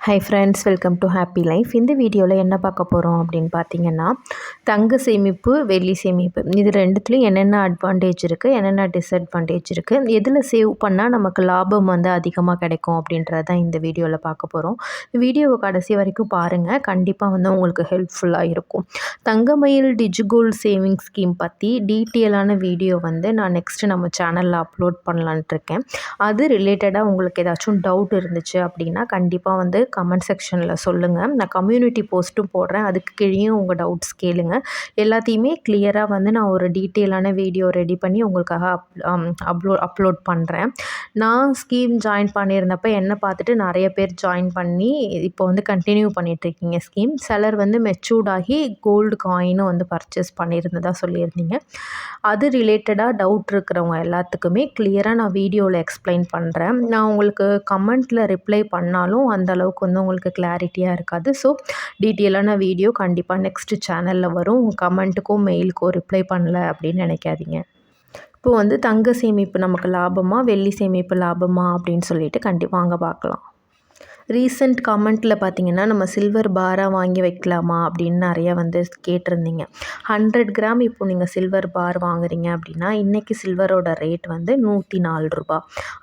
Hi friends, welcome to happy life. இந்த வீடியோவில் என்ன பார்க்க போகிறோம் அப்படின்னு பார்த்தீங்கன்னா, தங்க சேமிப்பு, வெள்ளி சேமிப்பு இது ரெண்டுத்துலேயும் என்னென்ன அட்வான்டேஜ் இருக்குது, என்னென்ன டிஸ்அட்வான்டேஜ் இருக்குது, எதில் சேவ் பண்ணால் நமக்கு லாபம் வந்து அதிகமாக கிடைக்கும் அப்படின்றது தான் இந்த வீடியோவில் பார்க்க போகிறோம். வீடியோவை கடைசி வரைக்கும் பாருங்கள், கண்டிப்பாக வந்து உங்களுக்கு ஹெல்ப்ஃபுல்லாக இருக்கும். தங்கமயில் டிஜிகோல்டு சேவிங் ஸ்கீம் பற்றி டீட்டெயிலான வீடியோ வந்து நான் நெக்ஸ்ட்டு நம்ம சேனலில் அப்லோட் பண்ணலான்ட்டு இருக்கேன். அது ரிலேட்டடாக உங்களுக்கு ஏதாச்சும் டவுட் இருந்துச்சு அப்படின்னா கண்டிப்பாக வந்து கமெண்ட் செக்ஷனில் சொல்லுங்கள். நான் கம்யூனிட்டி போஸ்ட்டும் போடுறேன், அதுக்கு கீழேயும் உங்கள் டவுட்ஸ் கேளுங்க. எல்லாத்தையுமே கிளியராக வந்து நான் ஒரு டீட்டெயிலான வீடியோ ரெடி பண்ணி உங்களுக்காக அப்லோட் பண்ணுறேன். நான் ஸ்கீம் ஜாயின் பண்ணியிருந்தப்ப என்னை பார்த்துட்டு நிறைய பேர் ஜாயின் பண்ணி இப்போ வந்து கண்டினியூ பண்ணிகிட்ருக்கீங்க ஸ்கீம். சிலர் வந்து மெச்சூர்ட் ஆகி கோல்டு காயினும் வந்து பர்ச்சேஸ் பண்ணியிருந்ததாக சொல்லியிருந்தீங்க. அது ரிலேட்டடாக டவுட் இருக்கிறவங்க எல்லாத்துக்குமே கிளியராக நான் வீடியோவில் எக்ஸ்பிளைன் பண்ணுறேன். நான் உங்களுக்கு கமெண்ட்டில் ரிப்ளை பண்ணாலும் அந்தளவுக்கு வந்து உங்களுக்கு கிளாரிட்டியாக இருக்காது. ஸோ டீட்டெயிலான வீடியோ கண்டிப்பாக நெக்ஸ்ட்டு சேனலில் வரும். கமெண்ட்டுக்கும் மெயிலுக்கும் ரிப்ளை பண்ணல அப்படின்னு நினைக்காதீங்க. இப்போ வந்து தங்க சேமிப்பு நமக்கு லாபமா, வெள்ளி சேமிப்பு லாபமா அப்படின்னு சொல்லிட்டு கண்டிப்பாக வாங்க பார்க்கலாம். ரீசெண்ட் கமெண்ட்டில் பார்த்தீங்கன்னா, நம்ம சில்வர் பாராக வாங்கி வைக்கலாமா அப்படின்னு நிறையா வந்து கேட்டிருந்தீங்க. 100 கிராம் இப்போ நீங்கள் சில்வர் பார் வாங்குறீங்க அப்படின்னா இன்றைக்கி சில்வரோட ரேட் வந்து ரூ. 104.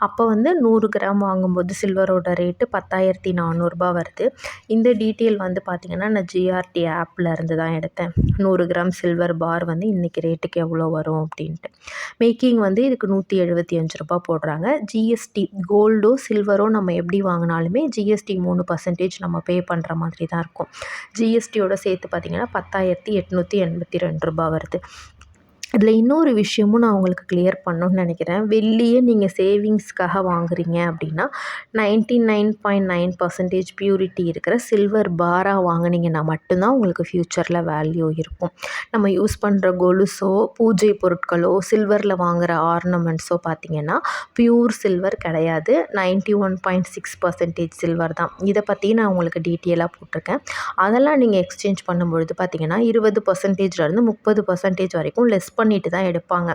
அப்போ வந்து 100 கிராம் வாங்கும்போது சில்வரோட ரேட்டு 10,400 வருது. இந்த டீட்டெயில் வந்து பார்த்திங்கன்னா நான் ஜிஆர்டி ஆப்பில் இருந்து தான் எடுத்தேன். 100 கிராம் சில்வர் பார் வந்து இன்றைக்கி ரேட்டுக்கு எவ்வளோ வரும் அப்படின்ட்டு. மேக்கிங் வந்து இதுக்கு ரூ. 175 போடுறாங்க. ஜிஎஸ்டி கோல்டோ சில்வரோ நம்ம எப்படி வாங்கினாலுமே ஜிஎஸ்டி 3% நம்ம பே பண்ணுற மாதிரி தான் இருக்கும். ஜிஎஸ்டியோட சேர்த்து பார்த்திங்கன்னா ரூ. 10,882 வருது. இதில் இன்னொரு விஷயமும் நான் உங்களுக்கு கிளியர் பண்ணணும்னு நினைக்கிறேன். வெள்ளியே நீங்கள் சேவிங்ஸ்க்காக வாங்குறீங்க அப்படின்னா 99.9% பியூரிட்டி இருக்கிற சில்வர் பாராக வாங்கினீங்கன்னா மட்டும்தான் உங்களுக்கு ஃப்யூச்சரில் வேல்யூ இருக்கும். நம்ம யூஸ் பண்ணுற கொலுசோ பூஜை பொருட்களோ சில்வரில் வாங்குகிற ஆர்னமெண்ட்ஸோ பார்த்திங்கன்னா பியூர் சில்வர் கிடையாது, 91.6% சில்வர் தான். இதை பற்றி நான் உங்களுக்கு டீட்டெயிலாக போட்டிருக்கேன். அதெல்லாம் நீங்கள் எக்ஸ்சேஞ்ச் பண்ணும்பொழுது பார்த்திங்கன்னா 20%லேருந்து 30% வரைக்கும் லெஸ் பண்ணிட்டு தான் எடுப்பாங்க.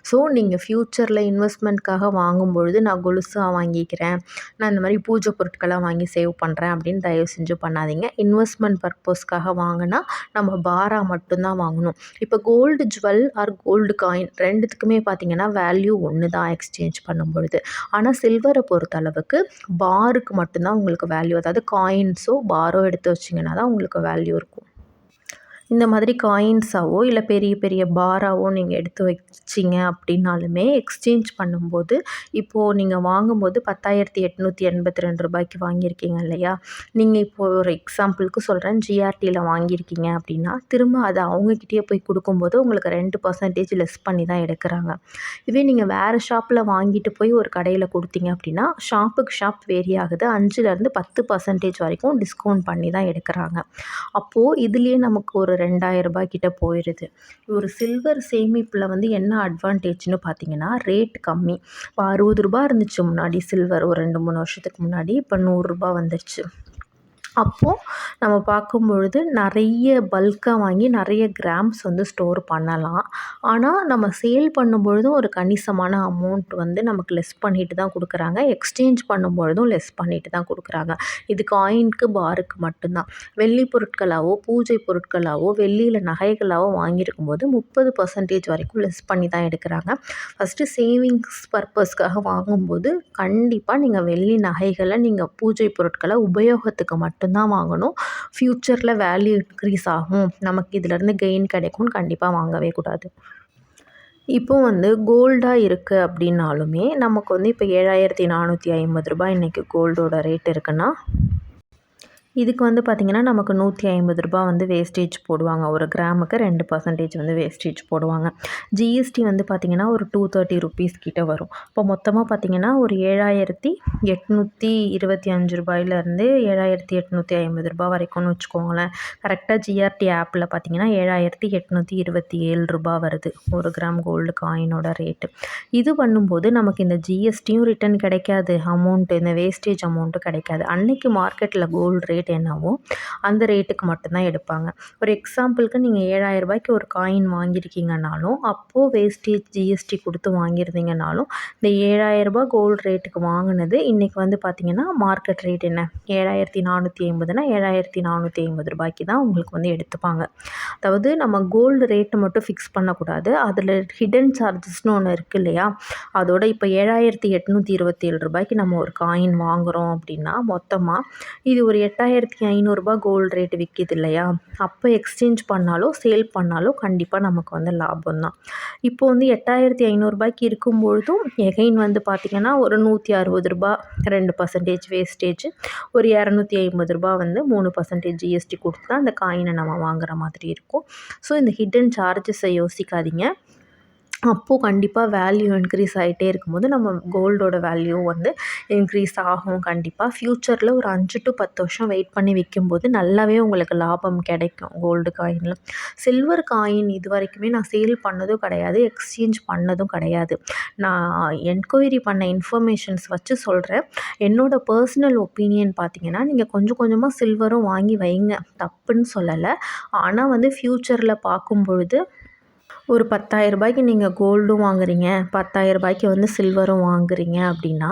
ஸோ நீங்கள் ஃப்யூச்சரில் இன்வெஸ்ட்மெண்ட்காக வாங்கும்பொழுது நான் கொலுசாக வாங்கிக்கிறேன், நான் இந்த மாதிரி பூஜை பொருட்களாக வாங்கி சேவ் பண்ணுறேன் அப்படின்னு தயவு செஞ்சு பண்ணாதீங்க. இன்வெஸ்ட்மெண்ட் பர்பஸ்க்காக வாங்கினா நம்ம பாரா மட்டும்தான் வாங்கணும். இப்போ gold jewel or gold coin ரெண்டுத்துக்குமே பார்த்திங்கன்னா வேல்யூ ஒன்று தான் எக்ஸ்சேஞ்ச் பண்ணும்பொழுது. ஆனால் சில்வரை பொறுத்த அளவுக்கு பாருக்கு மட்டும்தான் உங்களுக்கு வேல்யூ, அதாவது காயின்ஸோ பாரோ எடுத்து வச்சிங்கன்னா தான் உங்களுக்கு வேல்யூ இருக்கும். இந்த மாதிரி காயின்ஸாவோ இல்லை பெரிய பெரிய பாராவோ நீங்கள் எடுத்து வச்சிங்க அப்படின்னாலுமே எக்ஸ்சேஞ்ச் பண்ணும்போது இப்போது நீங்கள் வாங்கும்போது 10,882 வாங்கியிருக்கீங்க இல்லையா? நீங்கள் இப்போது ஒரு எக்ஸாம்பிளுக்கு சொல்கிறேன், ஜிஆர்டியில் வாங்கியிருக்கீங்க அப்படின்னா திரும்ப அதை அவங்கக்கிட்டே போய் கொடுக்கும்போது உங்களுக்கு 2% லெஸ் பண்ணி தான் எடுக்கிறாங்க. இதே நீங்கள் வேறு ஷாப்பில் வாங்கிட்டு போய் ஒரு கடையில் கொடுத்தீங்க அப்படின்னா ஷாப்புக்கு ஷாப் வேரி ஆகுது, 5லேருந்து 10% வரைக்கும் டிஸ்கவுண்ட் பண்ணி தான் எடுக்கிறாங்க. அப்போது இதுலேயே நமக்கு ஒரு ரூ. 2,000 கிட்ட போயிடுது. ஒரு சில்வர் சேமிப்பில் வந்து என்ன அட்வான்டேஜ்னு பார்த்தீங்கன்னா ரேட் கம்மி. இப்போ ரூ. 60 இருந்துச்சு முன்னாடி சில்வர், ஒரு 2-3 வருஷத்துக்கு முன்னாடி. இப்போ ரூ. 100 வந்துடுச்சு. அப்போது நம்ம பார்க்கும்பொழுது நிறைய பல்காக வாங்கி நிறைய கிராம்ஸ் வந்து ஸ்டோர் பண்ணலாம். ஆனால் நம்ம சேல் பண்ணும்பொழுதும் ஒரு கணிசமான அமௌண்ட் வந்து நமக்கு லெஸ் பண்ணிட்டு தான் கொடுக்குறாங்க. எக்ஸ்சேஞ்ச் பண்ணும்பொழுதும் லெஸ் பண்ணிட்டு தான் கொடுக்குறாங்க. இது காயினுக்கு பாருக்கு மட்டும்தான். வெள்ளி பொருட்களாவோ பூஜை பொருட்களாவோ வெள்ளியில் நகைகளாவோ வாங்கியிருக்கும்போது 30% வரைக்கும் லெஸ் பண்ணி தான் எடுக்கிறாங்க. ஃபஸ்ட்டு சேவிங்ஸ் பர்பஸ்க்காக வாங்கும்போது கண்டிப்பாக நீங்கள் வெள்ளி நகைகளை நீங்கள் பூஜை பொருட்களை உபயோகத்துக்கு மட்டும்தான் வாங்கணும். ஃப்யூச்சரில் வேல்யூ இன்க்ரீஸ் ஆகும், நமக்கு இதிலேருந்து கெயின் கிடைக்கும்னு கண்டிப்பாக வாங்கவே கூடாது. இப்போ வந்து கோல்டாக இருக்குது அப்படின்னாலுமே நமக்கு வந்து இப்போ ரூ. 7,450 இன்றைக்கி கோல்டோட ரேட் இருக்குன்னா இதுக்கு வந்து பார்த்திங்கன்னா நமக்கு ரூ. 150 வந்து வேஸ்டேஜ் போடுவாங்க. ஒரு கிராமுக்கு 2% வந்து வேஸ்டேஜ் போடுவாங்க. ஜிஎஸ்டி வந்து பார்த்திங்கன்னா ஒரு ₹230 கிட்ட வரும். இப்போ மொத்தமாக பார்த்திங்கன்னா ஒரு ரூ. 7,825லேருந்து ரூ. 7,850 வரைக்கும்னு வச்சுக்கோங்களேன். கரெக்டாக ஜிஆர்டி ஆப்பில் பார்த்திங்கன்னா ரூ. 7,827 வருது ஒரு கிராம் கோல்டு காயினோட ரேட்டு. இது பண்ணும்போது நமக்கு இந்த ஜிஎஸ்டியும் ரிட்டர்ன் கிடைக்காது, அமௌண்ட்டு இந்த வேஸ்டேஜ் அமௌண்ட்டும் கிடைக்காது. அன்றைக்கி மார்க்கெட்டில் கோல்டு ரேட் ரேட் என்னவோ அந்த ரேட்டுக்கு மட்டும்தான் எடுப்பாங்க. ஒரு எக்ஸாம்பிளுக்கு நீங்கள் 7,000 ரூபாய்க்கு ஒரு காயின் வாங்கியிருக்கீங்கனாலும் அப்போது வேஸ்டேஜ் ஜிஎஸ்டி கொடுத்து வாங்கியிருந்தீங்கனாலும் இந்த 7,000 ரூபாய் கோல்டு ரேட்டுக்கு வாங்கினது இன்றைக்கி வந்து பார்த்திங்கன்னா மார்க்கெட் ரேட் என்ன 7,450னா 7,450 ரூபாய்க்கு தான் உங்களுக்கு வந்து எடுத்துப்பாங்க. அதாவது நம்ம கோல்டு ரேட்டை மட்டும் ஃபிக்ஸ் பண்ணக்கூடாது, அதில் ஹிடன் சார்ஜஸ்னு ஒன்று இருக்குது இல்லையா, அதோட இப்போ 7,827 ரூபாய்க்கு நம்ம ஒரு காயின் வாங்குகிறோம் அப்படின்னா மொத்தமாக இது ஒரு 8,500 ரூபாய் கோல்டு ரேட்டு விற்கிது இல்லையா, அப்போ எக்ஸ்சேஞ்ச் பண்ணாலும் சேல் பண்ணாலும் கண்டிப்பாக நமக்கு வந்து லாபம் தான். இப்போ வந்து 8,500 ரூபாய்க்கு இருக்கும்பொழுதும் எகைன் வந்து பார்த்திங்கன்னா ஒரு 160 ரூபாய் 2% வேஸ்டேஜ், ஒரு 250 ரூபாய் வந்து 3% ஜிஎஸ்டி கொடுத்து தான் அந்த காயினை நம்ம வாங்குகிற மாதிரி இருக்கும். ஸோ இந்த ஹிடன் சார்ஜஸை யோசிக்காதீங்க. அப்போது கண்டிப்பாக வேல்யூ இன்க்ரீஸ் ஆகிட்டே இருக்கும்போது நம்ம கோல்டோட வேல்யூ வந்து இன்க்ரீஸ் ஆகும். கண்டிப்பாக ஃப்யூச்சரில் ஒரு 5 to 10 வருஷம் வெயிட் பண்ணி விற்கும்போது நல்லாவே உங்களுக்கு லாபம் கிடைக்கும் கோல்டு காயினில். சில்வர் காயின் இது வரைக்குமே நான் சேல் பண்ணதும் கிடையாது, எக்ஸ்சேஞ்ச் பண்ணதும் கிடையாது. நான் என்கொயரி பண்ண இன்ஃபர்மேஷன்ஸ் வச்சு சொல்கிறேன். என்னோடய பர்சனல் ஒப்பீனியன் பார்த்திங்கன்னா நீங்கள் கொஞ்சம் கொஞ்சமாக சில்வரும் வாங்கி வைங்க, தப்புன்னு சொல்லலை. ஆனால் வந்து ஃப்யூச்சரில் பார்க்கும் பொழுது ஒரு 10,000 ரூபாய்க்கு நீங்கள் கோல்டும் வாங்குறீங்க, 10,000 ரூபாய்க்கு வந்து சில்வரும் வாங்குறீங்க அப்படின்னா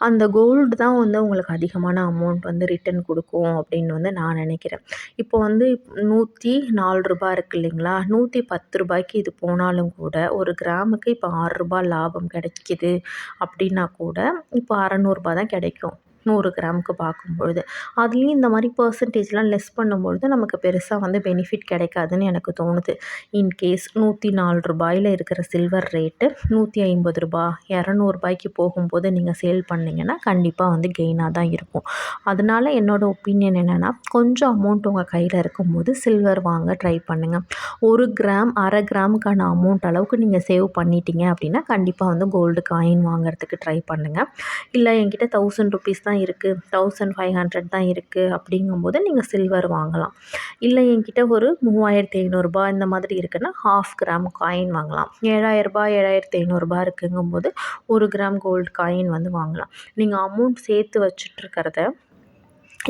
அந்த கோல்டு தான் வந்து உங்களுக்கு அதிகமான அமௌண்ட் வந்து ரிட்டன் கொடுக்கும் அப்படின்னு வந்து நான் நினைக்கிறேன். இப்போ வந்து 104 ரூபாய் இருக்குது இல்லைங்களா, 110 ரூபாய்க்கு இது போனாலும் கூட ஒரு கிராமுக்கு இப்போ 6 ரூபாய் லாபம் கிடைக்கிது அப்படின்னா கூட இப்போ 600 ரூபாய் தான் கிடைக்கும் 100 கிராமுக்கு பார்க்கும்பொழுது. அதுலேயும் இந்த மாதிரி பர்சன்டேஜ்லாம் லெஸ் பண்ணும்பொழுது நமக்கு பெருசாக வந்து பெனிஃபிட் கிடைக்காதுன்னு எனக்கு தோணுது. இன்கேஸ் 104 ரூபாயில் இருக்கிற சில்வர் ரேட்டு 150 ரூபாய் 200 ரூபாய்க்கு போகும்போது நீங்கள் சேல் பண்ணிங்கன்னா கண்டிப்பாக வந்து கெயினாக தான் இருக்கும். அதனால் என்னோடய ஒப்பீனியன் என்னென்னா கொஞ்சம் அமௌண்ட் உங்கள் கையில் இருக்கும்போது சில்வர் வாங்க ட்ரை பண்ணுங்கள். 1 கிராம் 1/2 கிராமுக்கான அமௌண்ட் அளவுக்கு நீங்கள் சேவ் பண்ணிட்டீங்க அப்படின்னா கண்டிப்பாக வந்து கோல்டு காயின் வாங்குறதுக்கு ட்ரை பண்ணுங்கள். இல்லை என்கிட்ட 1000 ருபீஸ் தான் இருக்குது, 1500 தான் இருக்குது அப்படிங்கும்போது நீங்கள் சில்வர் வாங்கலாம். இல்லை என்கிட்ட ஒரு 3,500 ரூபாய் இந்த மாதிரி இருக்குன்னா 1/2 கிராம் காயின் வாங்கலாம். 7,000 ரூபாய் 7,500 ரூபாய் இருக்குங்கும்போது 1 கிராம் கோல்டு காயின் வந்து வாங்கலாம். நீங்கள் அமௌண்ட் சேர்த்து வச்சுட்ருக்கிறத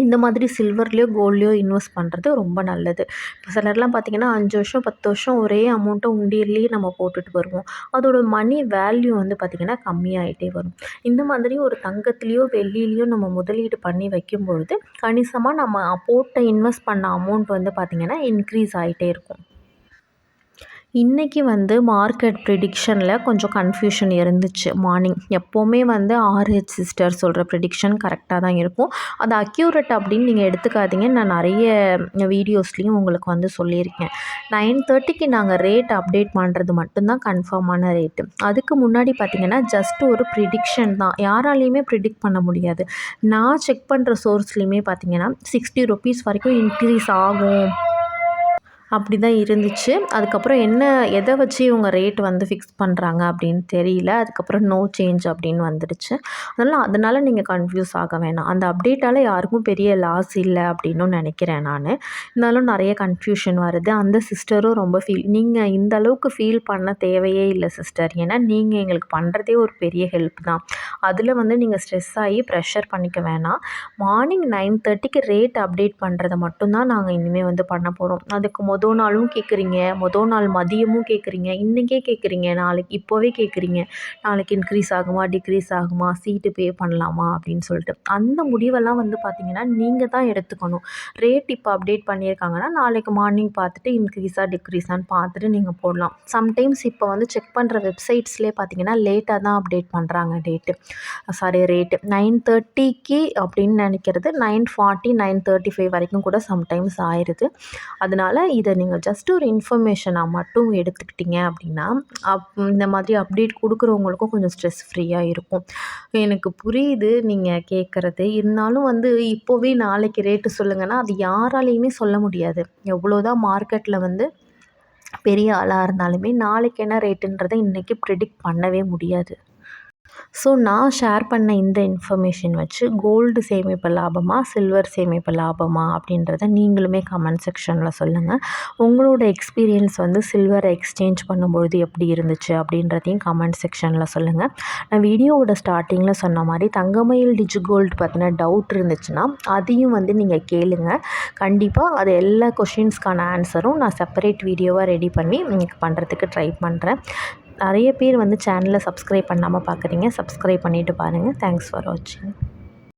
இந்த மாதிரி சில்வர்லேயோ கோல்ட்லேயோ இன்வெஸ்ட் பண்ணுறது ரொம்ப நல்லது. இப்போ சிலர்லாம் பார்த்திங்கன்னா 5 வருஷம் 10 வருஷம் ஒரே அமௌண்ட்டை உண்டியல்லையே நம்ம போட்டுட்டு வருவோம். அதோட மணி வேல்யூ வந்து பார்த்திங்கன்னா கம்மியாகிட்டே வரும். இந்த மாதிரி ஒரு தங்கத்துலேயோ வெள்ளியிலையோ நம்ம முதலீடு பண்ணி வைக்கும்பொழுது கணிசமாக நம்ம போட்ட இன்வெஸ்ட் பண்ண அமௌண்ட் வந்து பார்த்திங்கன்னா இன்க்ரீஸ் ஆகிட்டே இருக்கும். இன்றைக்கி வந்து மார்க்கெட் ப்ரிடிக்ஷனில் கொஞ்சம் கன்ஃப்யூஷன் இருந்துச்சு மார்னிங். எப்போவுமே வந்து RH சிஸ்டர் சொல்கிற ப்ரிடிக்ஷன் கரெக்டாக தான் இருக்கும். அது அக்யூரேட் அப்படின்னு நீங்கள் எடுத்துக்காதீங்க. நான் நிறைய வீடியோஸ்லேயும் உங்களுக்கு வந்து சொல்லியிருக்கேன். 9:30க்கு நாங்கள் ரேட் அப்டேட் பண்ணுறது மட்டும்தான் கன்ஃபார்மான ரேட்டு. அதுக்கு முன்னாடி பார்த்திங்கன்னா ஜஸ்ட் ஒரு ப்ரிடிக்ஷன் தான், யாராலையுமே ப்ரிடிக்ட் பண்ண முடியாது. நான் செக் பண்ணுற சோர்ஸ்லேயுமே பார்த்திங்கன்னா 60 ருபீஸ் வரைக்கும் இன்க்ரீஸ் ஆகும் அப்படி தான் இருந்துச்சு. அதுக்கப்புறம் எதை வச்சு இவங்க ரேட் வந்து ஃபிக்ஸ் பண்ணுறாங்க அப்படின்னு தெரியல. அதுக்கப்புறம் நோ சேஞ்ச் அப்படின்னு வந்துடுச்சு. அதனால் நீங்கள் கன்ஃப்யூஸ் ஆக வேணாம். அந்த அப்டேட்டால் யாருக்கும் பெரிய லாஸ் இல்லை அப்படின்னும் நினைக்கிறேன் நான். இருந்தாலும் நிறைய கன்ஃப்யூஷன் வருது. அந்த சிஸ்டரும் ரொம்ப நீங்கள் இந்த அளவுக்கு ஃபீல் பண்ண தேவையே இல்லை சிஸ்டர். ஏன்னா நீங்கள் எங்களுக்கு பண்ணுறதே ஒரு பெரிய ஹெல்ப் தான். அதில் வந்து நீங்கள் ஸ்ட்ரெஸ் ஆகி ப்ரெஷர் பண்ணிக்க வேணாம். மார்னிங் 9:30க்கு ரேட் அப்டேட் பண்ணுறதை மட்டும்தான் நாங்கள் இனிமேல் வந்து பண்ண போகிறோம். அதுக்கு மொதல் நாளும் கேட்குறீங்க, மொதல் நாள் மதியமும் கேட்குறீங்க, இன்றைக்கே கேட்குறீங்க, நாளைக்கு இப்போவே கேட்குறீங்க நாளைக்கு இன்க்ரீஸ் ஆகுமா டிக்ரீஸ் ஆகுமா சீட்டு பே பண்ணலாமா அப்படின்னு சொல்லிட்டு. அந்த முடிவெல்லாம் வந்து பார்த்திங்கன்னா நீங்கள் தான் எடுத்துக்கணும். ரேட் இப்போ அப்டேட் பண்ணியிருக்காங்கன்னா நாளைக்கு மார்னிங் பார்த்துட்டு இன்க்ரீஸாக டிக்ரீஸான்னு பார்த்துட்டு நீங்கள் போடலாம். சம்டைம்ஸ் இப்போ வந்து செக் பண்ணுற வெப்சைட்ஸ்லேயே பார்த்திங்கன்னா லேட்டாக தான் அப்டேட் பண்ணுறாங்க ரேட்டு 9:30க்கு அப்படின்னு நினைக்கிறது 9:40 9:35 வரைக்கும் கூட சம்டைம்ஸ் ஆயிடுது. அதனால் இதை நீங்கள் ஜஸ்ட் ஒரு இன்ஃபர்மேஷனாக மட்டும் எடுத்துக்கிட்டிங்க அப்படின்னா இந்த மாதிரி அப்டேட் கொடுக்குறவங்களுக்கும் கொஞ்சம் ஸ்ட்ரெஸ் ஃப்ரீயாக இருக்கும். எனக்கு புரியுது நீங்கள் கேட்குறது. இருந்தாலும் வந்து இப்போவே நாளைக்கு ரேட்டு சொல்லுங்கன்னா அது யாராலையுமே சொல்ல முடியாது. எவ்வளோதான் மார்க்கெட்டில் வந்து பெரிய ஆளாக இருந்தாலுமே நாளைக்கு என்ன ரேட்டுன்றதை இன்றைக்கி ப்ரிடிக்ட் பண்ணவே முடியாது. ஸோ நான் ஷேர் பண்ண இந்த இன்ஃபர்மேஷன் வச்சு கோல்டு சேமிப்பு லாபமா, சில்வர் சேமிப்பு லாபமா அப்படின்றத நீங்களுமே கமெண்ட் செக்ஷனில் சொல்லுங்கள். உங்களோட எக்ஸ்பீரியன்ஸ் வந்து சில்வரை எக்ஸ்சேஞ்ச் பண்ணும்பொழுது எப்படி இருந்துச்சு அப்படின்றதையும் கமெண்ட் செக்ஷனில் சொல்லுங்கள். நான் வீடியோவோட ஸ்டார்டிங்கில் சொன்ன மாதிரி தங்கமயில் டிஜிகோல்டு பற்றின டவுட் இருந்துச்சுன்னா அதையும் வந்து நீங்கள் கேளுங்க. கண்டிப்பாக அது எல்லா கொஷின்ஸ்க்கான ஆன்சரும் நான் செப்பரேட் வீடியோவாக ரெடி பண்ணி உங்களுக்கு பண்ணுறதுக்கு ட்ரை பண்ணுறேன். நிறைய பேர் வந்து சேனலை சப்ஸ்கிரைப் பண்ணாமல் பார்க்குறீங்க. சப்ஸ்கிரைப் பண்ணிவிட்டு பாருங்கள். தேங்க்ஸ் ஃபார் வாட்சிங்.